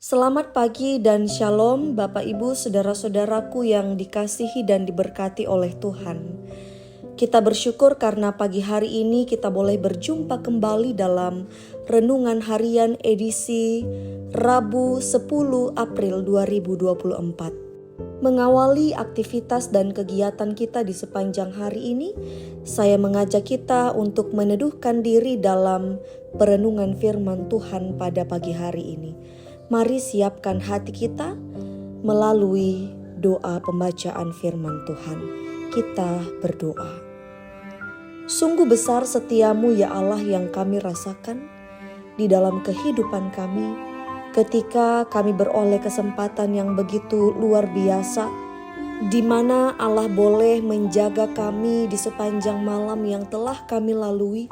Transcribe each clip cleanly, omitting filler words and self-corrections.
Selamat pagi dan shalom Bapak Ibu saudara-saudaraku yang dikasihi dan diberkati oleh Tuhan. Kita bersyukur karena pagi hari ini kita boleh berjumpa kembali dalam Renungan Harian edisi Rabu 10 April 2024. Mengawali aktivitas dan kegiatan kita di sepanjang hari ini, saya mengajak kita untuk meneduhkan diri dalam perenungan firman Tuhan pada pagi hari ini. Mari siapkan hati kita melalui doa pembacaan firman Tuhan. Kita berdoa. Sungguh besar setiamu ya Allah yang kami rasakan di dalam kehidupan kami ketika kami beroleh kesempatan yang begitu luar biasa di mana Allah boleh menjaga kami di sepanjang malam yang telah kami lalui.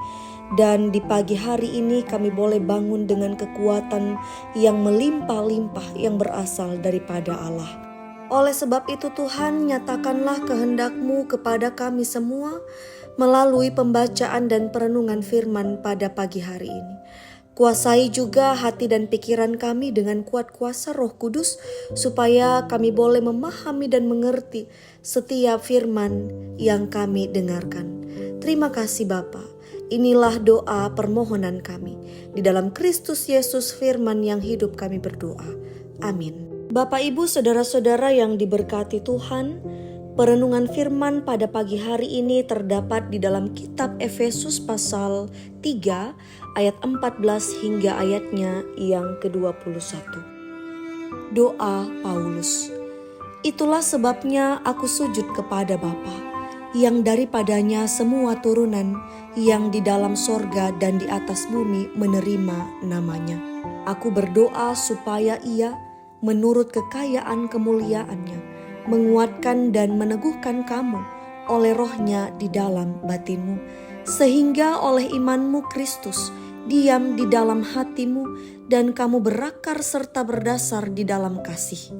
Dan di pagi hari ini kami boleh bangun dengan kekuatan yang melimpah-limpah yang berasal daripada Allah. Oleh sebab itu Tuhan, nyatakanlah kehendak-Mu kepada kami semua melalui pembacaan dan perenungan firman pada pagi hari ini. Kuasai juga hati dan pikiran kami dengan kuat kuasa Roh Kudus supaya kami boleh memahami dan mengerti setiap firman yang kami dengarkan. Terima kasih Bapa. Inilah doa permohonan kami. Di dalam Kristus Yesus firman yang hidup kami berdoa. Amin. Bapak Ibu saudara-saudara yang diberkati Tuhan, perenungan firman pada pagi hari ini terdapat di dalam kitab Efesus pasal 3 ayat 14 hingga ayatnya yang ke-21. Doa Paulus. Itulah sebabnya aku sujud kepada Bapa, yang daripadanya semua turunan yang di dalam sorga dan di atas bumi menerima namanya. Aku berdoa supaya Ia menurut kekayaan kemuliaannya menguatkan dan meneguhkan kamu oleh Roh-Nya di dalam batinmu, sehingga oleh imanmu Kristus diam di dalam hatimu dan kamu berakar serta berdasar di dalam kasih.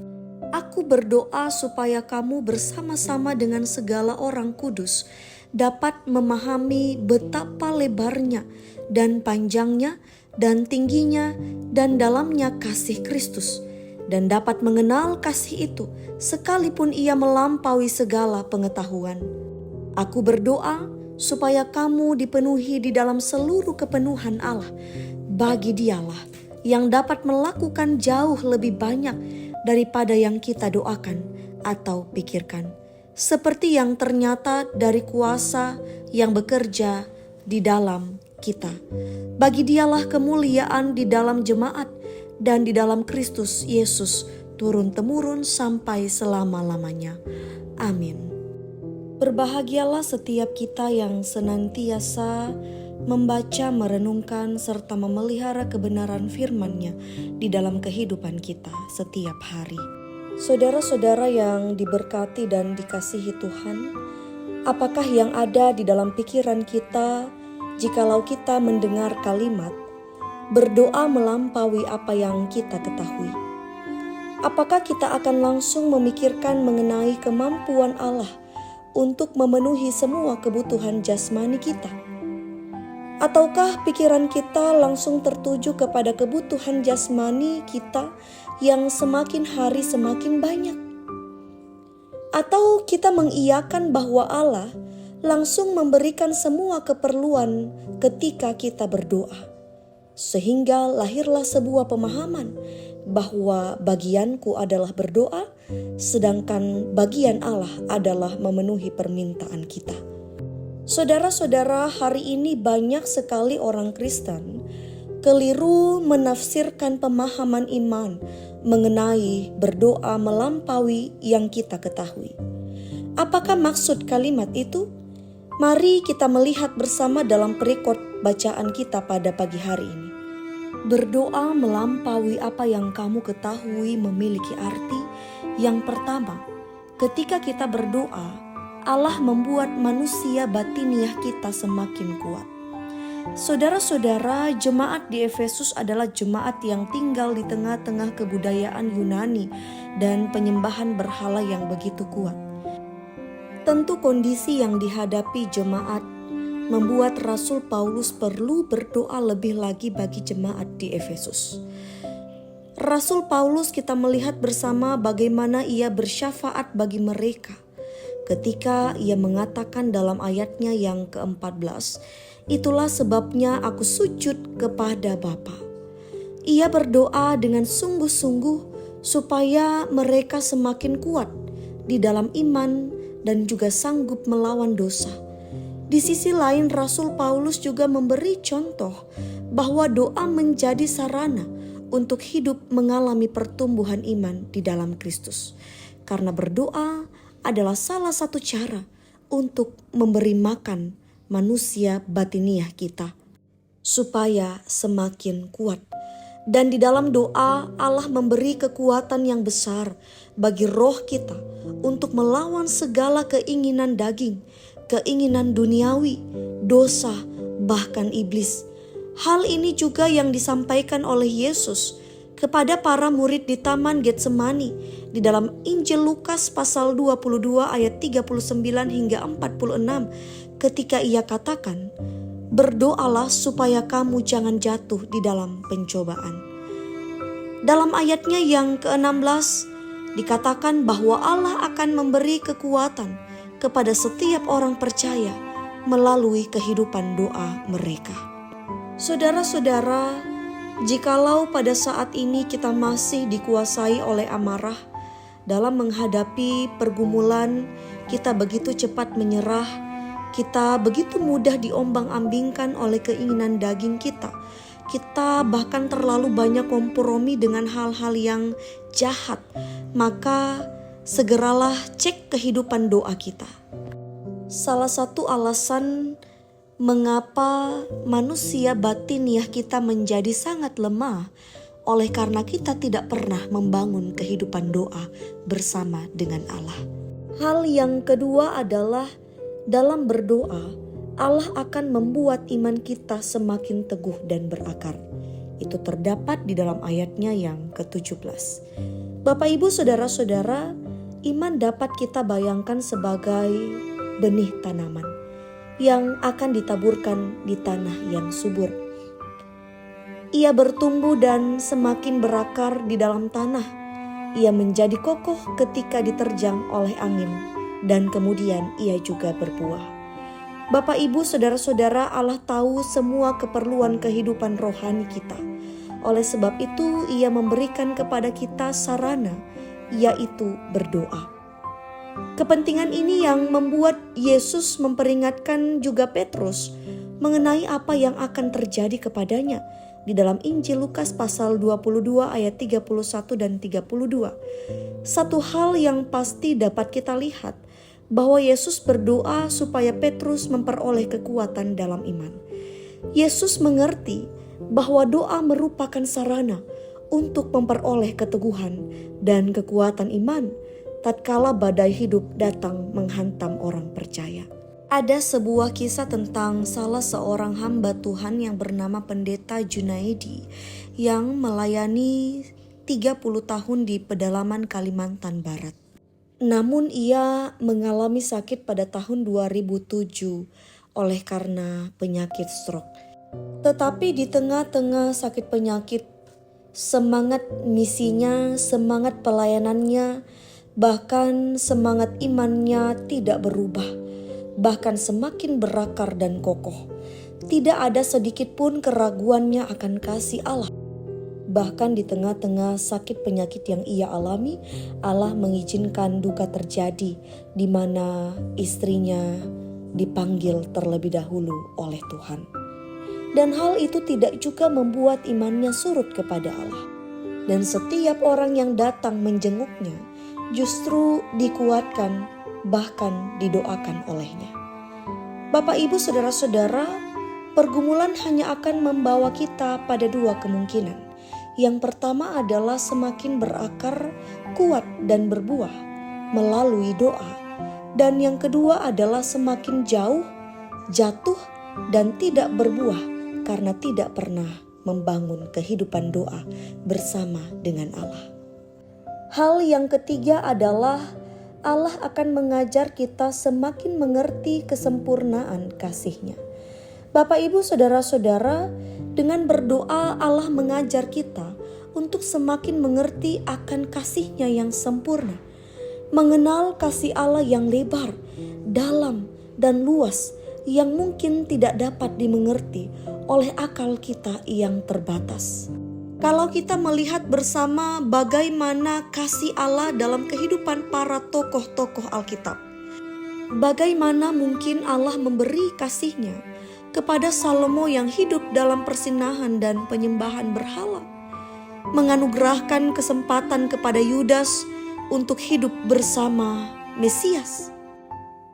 Aku berdoa supaya kamu bersama-sama dengan segala orang kudus dapat memahami betapa lebarnya dan panjangnya dan tingginya dan dalamnya kasih Kristus, dan dapat mengenal kasih itu sekalipun ia melampaui segala pengetahuan. Aku berdoa supaya kamu dipenuhi di dalam seluruh kepenuhan Allah, bagi Dialah yang dapat melakukan jauh lebih banyak daripada yang kita doakan atau pikirkan, seperti yang ternyata dari kuasa yang bekerja di dalam kita. Bagi Dialah kemuliaan di dalam jemaat dan di dalam Kristus Yesus turun-temurun sampai selama-lamanya. Amin. Berbahagialah setiap kita yang senantiasa membaca, merenungkan, serta memelihara kebenaran firman-Nya di dalam kehidupan kita setiap hari. Saudara-saudara yang diberkati dan dikasihi Tuhan, apakah yang ada di dalam pikiran kita jikalau kita mendengar kalimat berdoa melampaui apa yang kita ketahui? Apakah kita akan langsung memikirkan mengenai kemampuan Allah untuk memenuhi semua kebutuhan jasmani kita? Ataukah pikiran kita langsung tertuju kepada kebutuhan jasmani kita yang semakin hari semakin banyak? Atau kita mengiyakan bahwa Allah langsung memberikan semua keperluan ketika kita berdoa, sehingga lahirlah sebuah pemahaman bahwa bagianku adalah berdoa, sedangkan bagian Allah adalah memenuhi permintaan kita. Saudara-saudara, hari ini banyak sekali orang Kristen keliru menafsirkan pemahaman iman mengenai berdoa melampaui yang kita ketahui. Apakah maksud kalimat itu? Mari kita melihat bersama dalam perikop bacaan kita pada pagi hari ini. Berdoa melampaui apa yang kamu ketahui memiliki arti yang pertama, ketika kita berdoa, Allah membuat manusia batiniah kita semakin kuat. Saudara-saudara, jemaat di Efesus adalah jemaat yang tinggal di tengah-tengah kebudayaan Yunani dan penyembahan berhala yang begitu kuat. Tentu kondisi yang dihadapi jemaat membuat Rasul Paulus perlu berdoa lebih lagi bagi jemaat di Efesus. Rasul Paulus kita melihat bersama bagaimana ia bersyafaat bagi mereka ketika ia mengatakan dalam ayatnya yang ke-14, "Itulah sebabnya aku sujud kepada Bapa." Ia berdoa dengan sungguh-sungguh supaya mereka semakin kuat di dalam iman dan juga sanggup melawan dosa. Di sisi lain, Rasul Paulus juga memberi contoh bahwa doa menjadi sarana untuk hidup mengalami pertumbuhan iman di dalam Kristus. Karena berdoa adalah salah satu cara untuk memberi makan manusia batiniah kita supaya semakin kuat. Dan di dalam doa Allah memberi kekuatan yang besar bagi roh kita untuk melawan segala keinginan daging, keinginan duniawi, dosa, bahkan iblis. Hal ini juga yang disampaikan oleh Yesus kepada para murid di Taman Getsemani di dalam Injil Lukas pasal 22 ayat 39 hingga 46 ketika ia katakan, "Berdoalah supaya kamu jangan jatuh di dalam pencobaan." Dalam ayatnya yang ke-16 dikatakan bahwa Allah akan memberi kekuatan kepada setiap orang percaya melalui kehidupan doa mereka. Saudara-saudara, jikalau pada saat ini kita masih dikuasai oleh amarah dalam menghadapi pergumulan, kita begitu cepat menyerah, kita begitu mudah diombang-ambingkan oleh keinginan daging kita. Kita bahkan terlalu banyak kompromi dengan hal-hal yang jahat. Maka segeralah cek kehidupan doa kita. Salah satu alasan mengapa manusia batiniah kita menjadi sangat lemah oleh karena kita tidak pernah membangun kehidupan doa bersama dengan Allah. Hal yang kedua adalah dalam berdoa Allah akan membuat iman kita semakin teguh dan berakar. Itu terdapat di dalam ayatnya yang ke-17. Bapak Ibu saudara-saudara, iman dapat kita bayangkan sebagai benih tanaman yang akan ditaburkan di tanah yang subur. Ia bertumbuh dan semakin berakar di dalam tanah. Ia menjadi kokoh ketika diterjang oleh angin dan kemudian ia juga berbuah. Bapak Ibu saudara-saudara, Allah tahu semua keperluan kehidupan rohani kita. Oleh sebab itu ia memberikan kepada kita sarana, yaitu berdoa. Kepentingan ini yang membuat Yesus memperingatkan juga Petrus mengenai apa yang akan terjadi kepadanya di dalam Injil Lukas pasal 22 ayat 31 dan 32. Satu hal yang pasti dapat kita lihat bahwa Yesus berdoa supaya Petrus memperoleh kekuatan dalam iman. Yesus mengerti bahwa doa merupakan sarana untuk memperoleh keteguhan dan kekuatan iman tatkala badai hidup datang menghantam orang percaya. Ada sebuah kisah tentang salah seorang hamba Tuhan yang bernama Pendeta Junaidi yang melayani 30 tahun di pedalaman Kalimantan Barat. Namun ia mengalami sakit pada tahun 2007 oleh karena penyakit stroke. Tetapi di tengah-tengah sakit penyakit, semangat misinya, semangat pelayanannya, bahkan semangat imannya tidak berubah, bahkan semakin berakar dan kokoh. Tidak ada sedikit pun keraguannya akan kasih Allah. Bahkan di tengah-tengah sakit penyakit yang ia alami, Allah mengizinkan duka terjadi di mana istrinya dipanggil terlebih dahulu oleh Tuhan. Dan hal itu tidak juga membuat imannya surut kepada Allah. Dan setiap orang yang datang menjenguknya justru dikuatkan, bahkan didoakan olehnya. Bapak Ibu saudara-saudara, pergumulan hanya akan membawa kita pada dua kemungkinan. Yang pertama adalah semakin berakar, kuat dan berbuah melalui doa. Dan yang kedua adalah semakin jauh, jatuh dan tidak berbuah karena tidak pernah membangun kehidupan doa bersama dengan Allah. Hal yang ketiga adalah Allah akan mengajar kita semakin mengerti kesempurnaan kasih-Nya. Bapak Ibu saudara-saudara, dengan berdoa Allah mengajar kita untuk semakin mengerti akan kasih-Nya yang sempurna, mengenal kasih Allah yang lebar, dalam, dan luas yang mungkin tidak dapat dimengerti oleh akal kita yang terbatas. Kalau kita melihat bersama bagaimana kasih Allah dalam kehidupan para tokoh-tokoh Alkitab, bagaimana mungkin Allah memberi kasih-Nya kepada Salomo yang hidup dalam persinahan dan penyembahan berhala, menganugerahkan kesempatan kepada Yudas untuk hidup bersama Mesias,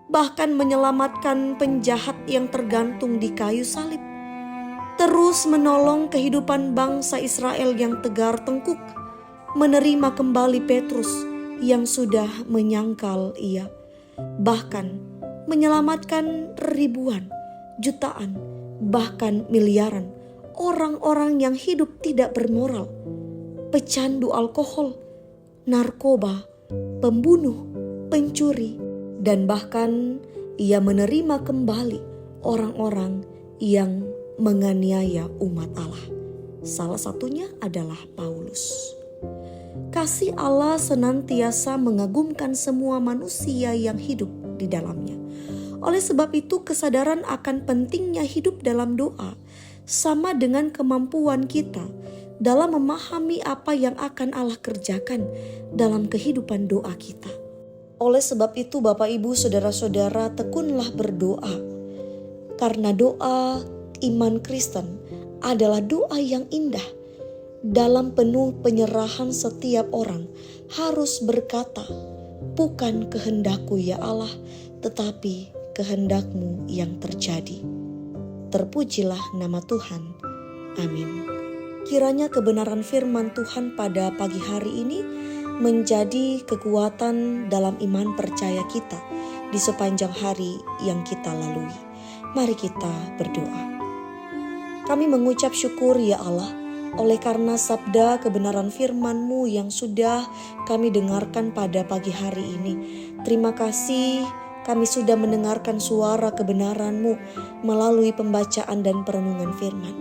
bahkan menyelamatkan penjahat yang tergantung di kayu salib, terus menolong kehidupan bangsa Israel yang tegar tengkuk, menerima kembali Petrus yang sudah menyangkal ia, bahkan menyelamatkan ribuan, jutaan, bahkan miliaran orang-orang yang hidup tidak bermoral, pecandu alkohol, narkoba, pembunuh, pencuri, dan bahkan ia menerima kembali orang-orang yang menganiaya umat Allah. Salah satunya adalah Paulus. Kasih Allah senantiasa mengagumkan semua manusia yang hidup di dalamnya. Oleh sebab itu, kesadaran akan pentingnya hidup dalam doa sama dengan kemampuan kita dalam memahami apa yang akan Allah kerjakan dalam kehidupan doa kita. Oleh sebab itu, Bapak, Ibu, Saudara-saudara, tekunlah berdoa. Karena doa iman Kristen adalah doa yang indah. Dalam penuh penyerahan setiap orang harus berkata, "Bukan kehendakku ya Allah, tetapi kehendak-Mu yang terjadi." Terpujilah nama Tuhan. Amin. Kiranya kebenaran firman Tuhan pada pagi hari ini menjadi kekuatan dalam iman percaya kita di sepanjang hari yang kita lalui. Mari kita berdoa. Kami mengucap syukur ya Allah, oleh karena sabda kebenaran firman-Mu yang sudah kami dengarkan pada pagi hari ini. Terima kasih kami sudah mendengarkan suara kebenaran-Mu melalui pembacaan dan perenungan firman.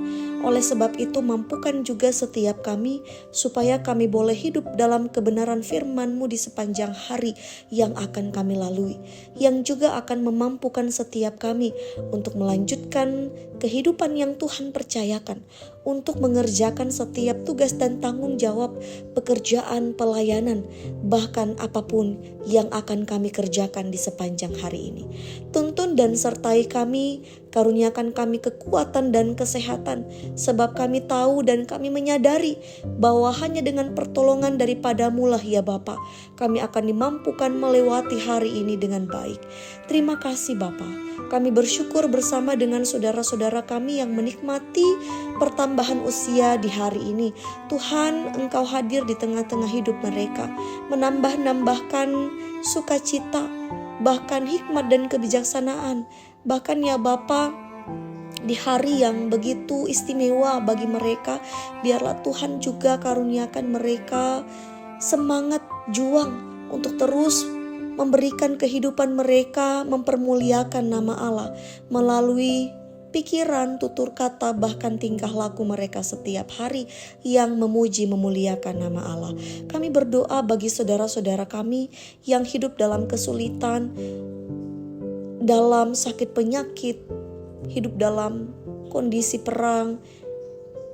Oleh sebab itu, mampukan juga setiap kami supaya kami boleh hidup dalam kebenaran firman-Mu di sepanjang hari yang akan kami lalui, yang juga akan memampukan setiap kami untuk melanjutkan kehidupan yang Tuhan percayakan, untuk mengerjakan setiap tugas dan tanggung jawab pekerjaan pelayanan, bahkan apapun yang akan kami kerjakan di sepanjang hari ini. Tuntun dan sertai kami, karuniakan kami kekuatan dan kesehatan, sebab kami tahu dan kami menyadari bahwa hanya dengan pertolongan daripada-Mu lah ya Bapa, kami akan dimampukan melewati hari ini dengan baik. Terima kasih Bapa. Kami bersyukur bersama dengan saudara-saudara kami yang menikmati pertambahan usia di hari ini. Tuhan, Engkau hadir di tengah-tengah hidup mereka, menambah-nambahkan sukacita, bahkan hikmat dan kebijaksanaan. Bahkan ya Bapa, di hari yang begitu istimewa bagi mereka, biarlah Tuhan juga karuniakan mereka semangat juang untuk terus memberikan kehidupan mereka, mempermuliakan nama Allah melalui pikiran, tutur kata, bahkan tingkah laku mereka setiap hari yang memuji memuliakan nama Allah. Kami berdoa bagi saudara-saudara kami yang hidup dalam kesulitan, dalam sakit penyakit, hidup dalam kondisi perang,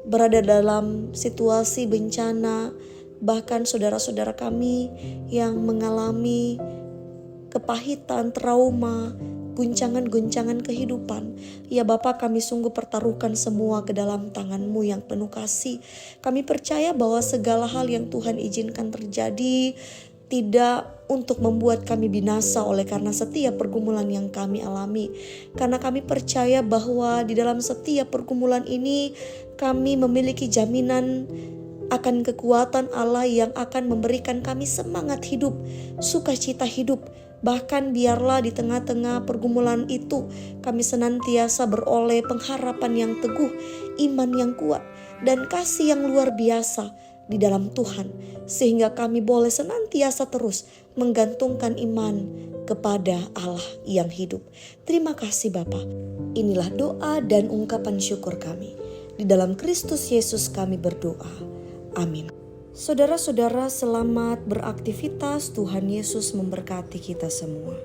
berada dalam situasi bencana, bahkan saudara-saudara kami yang mengalami kepahitan, trauma, guncangan-guncangan kehidupan. Ya Bapa, kami sungguh pertaruhkan semua ke dalam tangan-Mu yang penuh kasih. Kami percaya bahwa segala hal yang Tuhan izinkan terjadi tidak untuk membuat kami binasa oleh karena setiap pergumulan yang kami alami. Karena kami percaya bahwa di dalam setiap pergumulan ini kami memiliki jaminan akan kekuatan Allah yang akan memberikan kami semangat hidup, sukacita hidup. Bahkan biarlah di tengah-tengah pergumulan itu kami senantiasa beroleh pengharapan yang teguh, iman yang kuat, dan kasih yang luar biasa di dalam Tuhan. Sehingga kami boleh senantiasa terus menggantungkan iman kepada Allah yang hidup. Terima kasih Bapa. Inilah doa dan ungkapan syukur kami. Di dalam Kristus Yesus kami berdoa. Amin. Saudara-saudara, selamat beraktivitas. Tuhan Yesus memberkati kita semua.